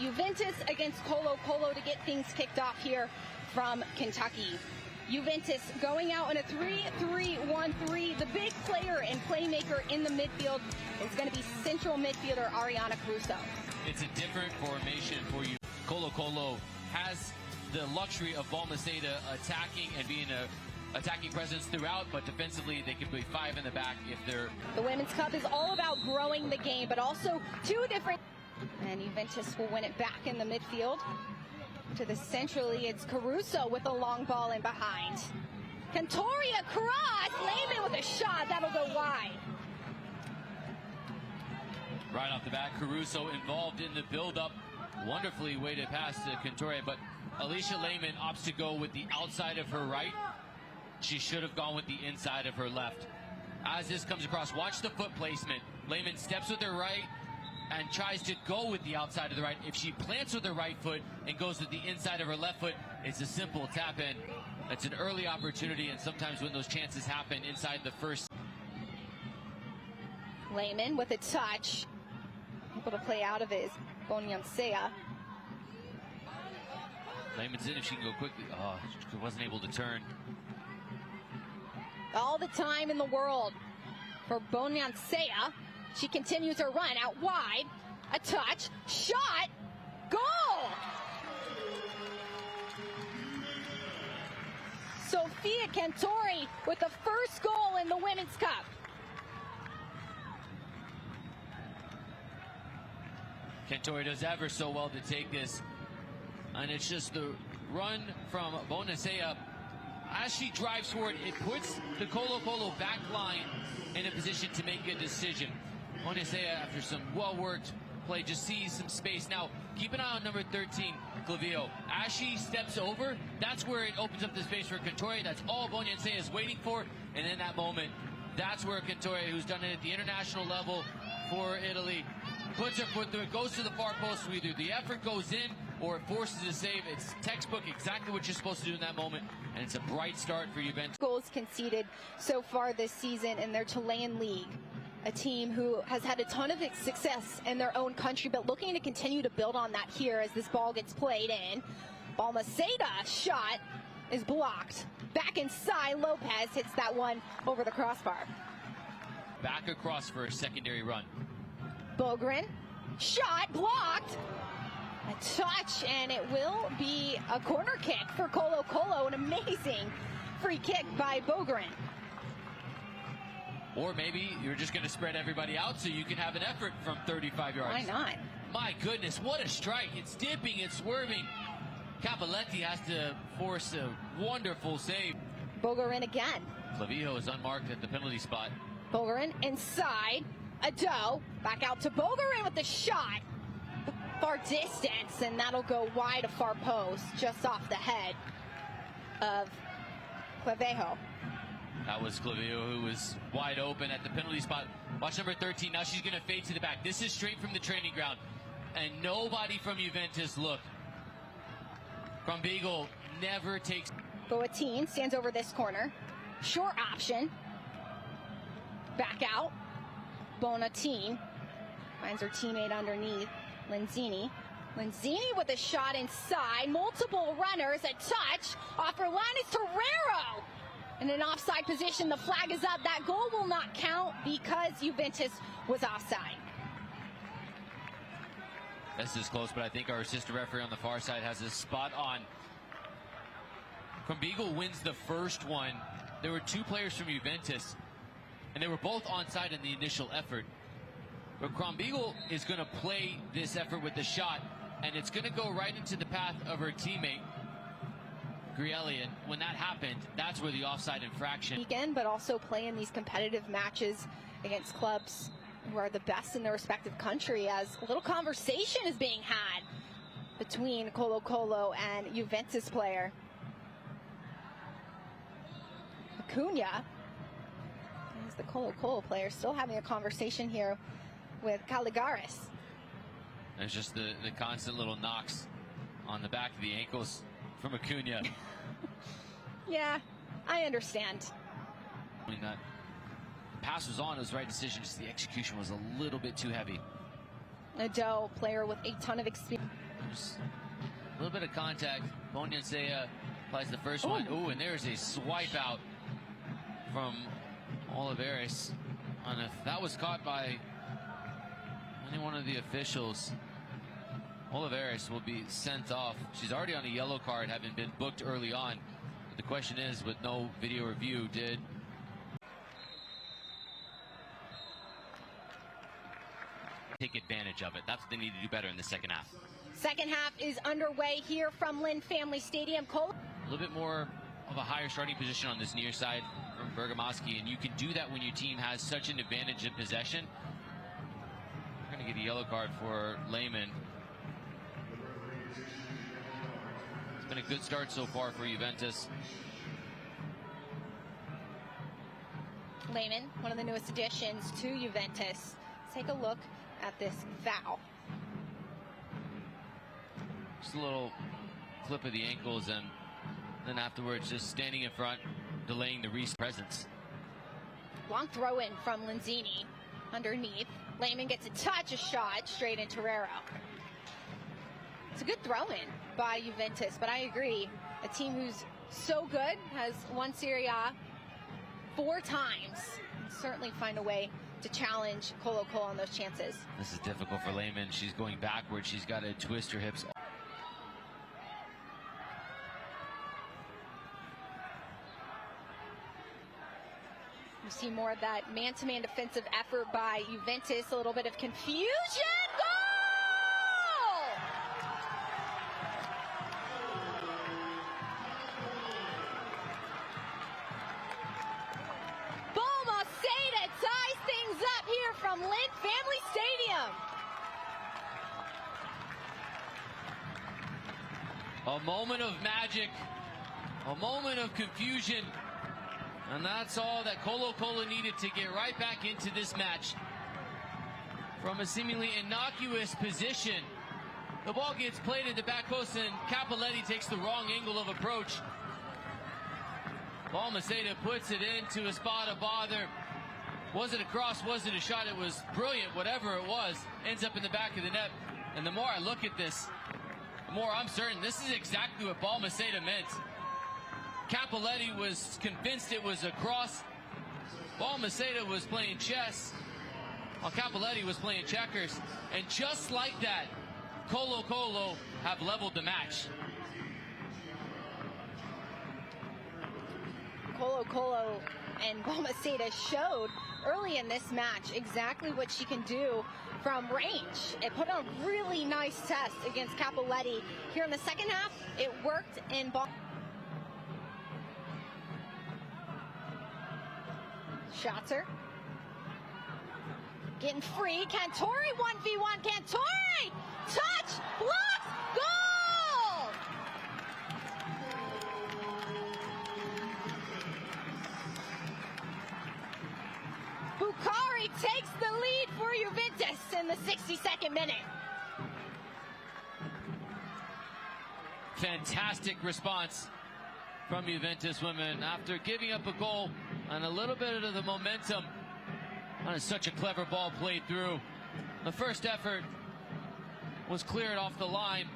Juventus against Colo Colo to get things kicked off here from Kentucky. Juventus going out in a 3-3-1-3. The big player and playmaker in the midfield is going to be central midfielder Ariana Caruso. It's a different formation for you. Colo Colo has the luxury of Balmaceda attacking and being a attacking presence throughout, but defensively they can be five in the back if they're... The Women's Cup is all about growing the game, but also two different... And Juventus will win it back in the midfield. To the centrally, it's Caruso with a long ball in behind. Cantoria cross, Lehmann with a shot, that'll go wide. Right off the bat, Caruso involved in the build-up. Wonderfully weighted pass to Cantoria, but Alisha Lehmann opts to go with the outside of her right. She should have gone with the inside of her left. As this comes across, watch the foot placement. Lehmann steps with her right and tries to go with the outside of the right. If she plants with her right foot and goes with the inside of her left foot, it's a simple tap in. It's an early opportunity, and sometimes when those chances happen inside the first. Lehmann with a touch. Able to play out of it is Bonyansea. Lehmann's in if she can go quickly. Oh, she wasn't able to turn. All the time in the world for Bonyansea. She continues her run out wide. A touch, shot, goal! Sofia Cantori with the first goal in the Women's Cup. Cantori does ever so well to take this. And it's just the run from Bonacea. As she drives forward, it puts the Colo Colo back line in a position to make a decision. Bonacea, after some well-worked play, just sees some space. Now, keep an eye on number 13, Clavillo. As she steps over, that's where it opens up the space for Cantoria. That's all Bonyansea is waiting for. And in that moment, that's where Cantoria, who's done it at the international level for Italy, puts her foot through it, goes to the far post. Either the effort goes in or it forces a save. It's textbook, exactly what you're supposed to do in that moment. And it's a bright start for Juventus. Goals conceded so far this season in their Chilean league. A team who has had a ton of success in their own country, but looking to continue to build on that here as this ball gets played in. Balmaceda shot is blocked. Back inside, Lopez hits that one over the crossbar. Back across for a secondary run. Bogren, shot blocked. A touch, and it will be a corner kick for Colo Colo. An amazing free kick by Bogren. Or maybe you're just going to spread everybody out so you can have an effort from 35 yards. Why not? My goodness, what a strike. It's dipping, it's swerving. Cappelletti has to force a wonderful save. Bogren again. Clavillo is unmarked at the penalty spot. Bogren inside. Aedo back out to Bogren with the shot. Far distance, and that'll go wide of far post, just off the head of Clavejo. That was Clavillo, who was wide open at the penalty spot. Watch number 13. Now she's going to fade to the back. This is straight from the training ground. And nobody from Juventus look. Crombiegel never takes... Boateng stands over this corner. Short option. Back out. Boateng finds her teammate underneath. Lenzini with a shot inside. Multiple runners. A touch. Off her line is Torrero. In an offside position, the flag is up. That goal will not count because Juventus was offside. This is close, but I think our assistant referee on the far side has a spot on. Crombiegel wins the first one. There were two players from Juventus, and they were both onside in the initial effort. But Crombiegel is going to play this effort with the shot, and it's going to go right into the path of her teammate, Grielli, and when that happened, that's where the offside infraction. Weekend, but also play in these competitive matches against clubs who are the best in their respective country, as a little conversation is being had between Colo Colo and Juventus player Acuna. Is the Colo Colo player still having a conversation here with Caligaris. There's just the constant little knocks on the back of the ankles from Acuna. Yeah, I understand. I mean, that pass was on, it was the right decision, just the execution was a little bit too heavy. Aedo, player with a ton of experience. moves. A little bit of contact. Bonacea applies the first one. Ooh, and there's a swipe out from Oliveris. And if that was caught by any one of the officials, Oliveris will be sent off. She's already on a yellow card, having been booked early on. But the question is, with no video review, did take advantage of it? That's what they need to do better in the second half. Second half is underway here from Lynn Family Stadium. A little bit more of a higher starting position on this near side from Bergamaschi, and you can do that when your team has such an advantage in possession. We're going to get a yellow card for Lehmann. It's been a good start so far for Juventus. Lehmann, one of the newest additions to Juventus. Let's take a look at this foul. Just a little clip of the ankles, and then afterwards just standing in front, delaying the presence. Long throw in from Lenzini underneath. Lehmann gets a touch, a shot straight in Torrero. It's a good throw in by Juventus, but I agree. A team who's so good, has won Serie A 4 times. Certainly find a way to challenge Colo Colo on those chances. This is difficult for Lehmann. She's going backwards. She's got to twist her hips. You see more of that man-to-man defensive effort by Juventus. A little bit of confusion. Goal! Balmaceda ties things up here from Lynn Family Stadium. A moment of magic, a moment of confusion. And that's all that Colo Colo needed to get right back into this match. From a seemingly innocuous position, the ball gets played at the back post, and Cappelletti takes the wrong angle of approach. Balmaceda puts it into a spot of bother. Was it a cross? Was it a shot? It was brilliant, whatever it was. Ends up in the back of the net. And the more I look at this, the more I'm certain this is exactly what Balmaceda meant. Cappelletti was convinced it was a cross. Balmaceda was playing chess, while Cappelletti was playing checkers. And just like that, Colo Colo have leveled the match. Colo Colo and Balmaceda showed early in this match exactly what she can do from range. It put on a really nice test against Cappelletti. Here in the second half, it worked in ball. Schatzer getting free. Cantore 1v1. Cantore! Touch! Blocks! Goal! Bukhari takes the lead for Juventus in the 62nd minute. Fantastic response from Juventus women after giving up a goal and a little bit of the momentum on such a clever ball played through. The first effort was cleared off the line,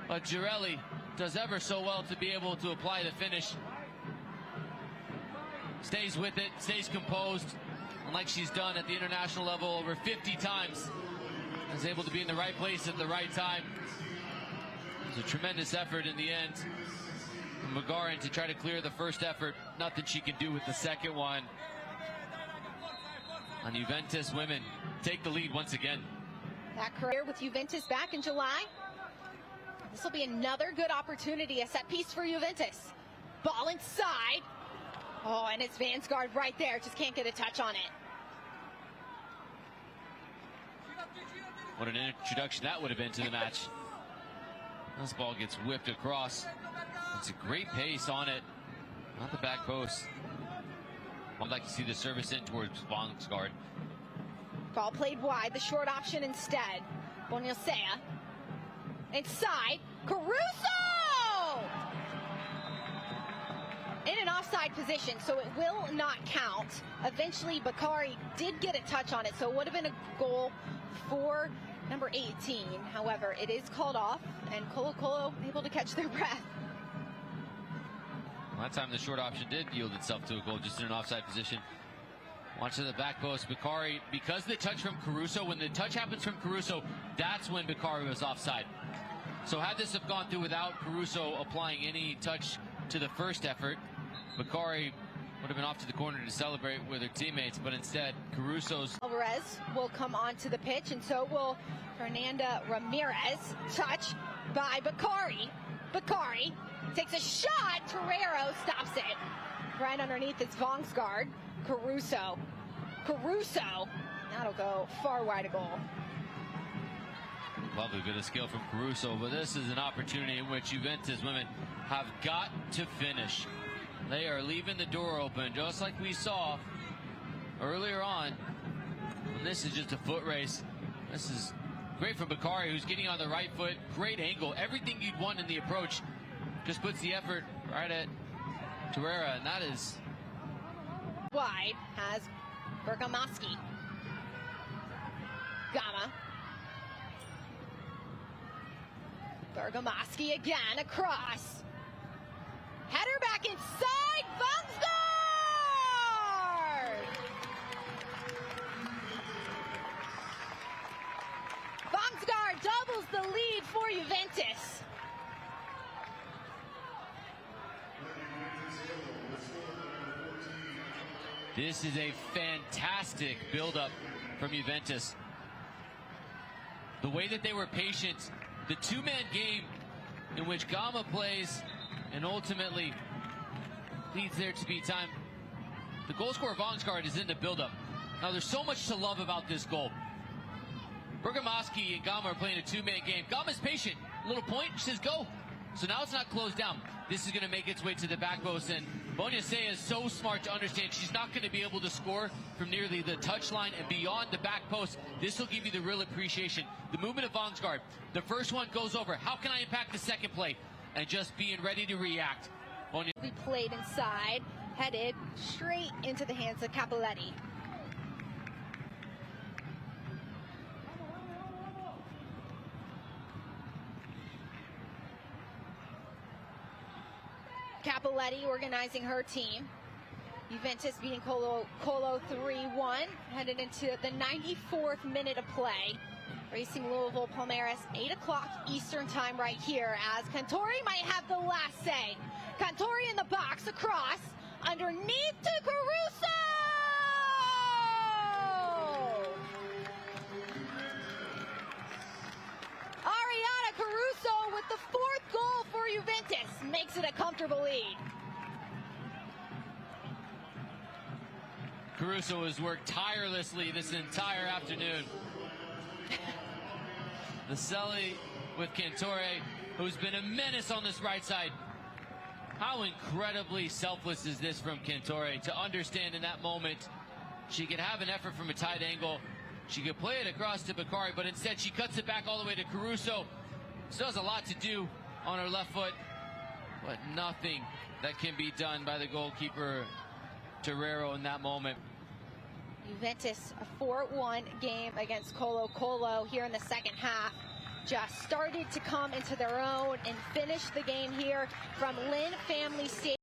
but Girelli does ever so well to be able to apply the finish. Stays with it, stays composed, and like she's done at the international level over 50 times, is able to be in the right place at the right time. It was a tremendous effort in the end. Migliori to try to clear the first effort. Nothing she can do with the second one. And Juventus women take the lead once again. That career with Juventus back in July. This will be another good opportunity. A set piece for Juventus. Ball inside. Oh, and it's Vansgaard right there. Just can't get a touch on it. What an introduction that would have been to the match. This ball gets whipped across. It's a great pace on it. Not the back post. I'd like to see the service in towards Vansgaard. Ball played wide. The short option instead. Bonacea. Inside. Caruso! In an offside position, so it will not count. Eventually, Bukhari did get a touch on it, so it would have been a goal for number 18. However, it is called off, and Colo Colo able to catch their breath. Well, that time the short option did yield itself to a goal, just in an offside position. Watch to the back post, Bakari, because the touch from Caruso, when the touch happens from Caruso, that's when Bakari was offside. So had this have gone through without Caruso applying any touch to the first effort, Bakari would have been off to the corner to celebrate with her teammates, but instead, Caruso's... Alvarez will come onto the pitch, and so will Fernanda Ramirez. Touch by Bakari. Bakari takes a shot. Torrero stops it. Right underneath is Vangsgaard. Caruso. Caruso. That'll go far wide of goal. Lovely bit of skill from Caruso, but this is an opportunity in which Juventus women have got to finish. They are leaving the door open, just like we saw earlier on. And this is just a foot race. This is great for Bakari, who's getting on the right foot. Great angle. Everything you'd want in the approach. Just puts the effort right at Torrero, and that is... Wide has Bergamaschi. Gama. Bergamaschi again across. Header back inside. Vangsgaard! Vangsgaard doubles the lead for Juventus. This is a fantastic build-up from Juventus. The way that they were patient, the two-man game in which Gama plays and ultimately leads there to be time. The goal scorer Vangsgaard is in the build-up. Now there's so much to love about this goal. Bergamaschi and Gama are playing a two-man game. Gama's patient. Little point, she says go. So now it's not closed down. This is going to make its way to the back post, and Bonacea is so smart to understand she's not going to be able to score from nearly the touchline and beyond the back post. This will give you the real appreciation. The movement of Vangsgaard. The first one goes over. How can I impact the second play? And just being ready to react. We played inside, headed straight into the hands of Cappelletti. Cappelletti organizing her team. Juventus beating Colo Colo 3-1, headed into the 94th minute of play. Racing Louisville Palmeiras, 8 o'clock Eastern time right here, as Cantori might have the last say. Cantori in the box, across, underneath to Caruso! Ariana Caruso with the 4th goal for Juventus, makes it a comfortable lead. Caruso has worked tirelessly this entire afternoon. The Selly with Cantore, who's been a menace on this right side. How incredibly selfless is this from Cantore to understand in that moment she could have an effort from a tight angle. She could play it across to Bakari, but instead she cuts it back all the way to Caruso. Still has a lot to do on her left foot, but nothing that can be done by the goalkeeper Torrero in that moment. Juventus, a 4-1 game against Colo Colo here in the second half. Just started to come into their own and finish the game here from Lynn Family Stadium.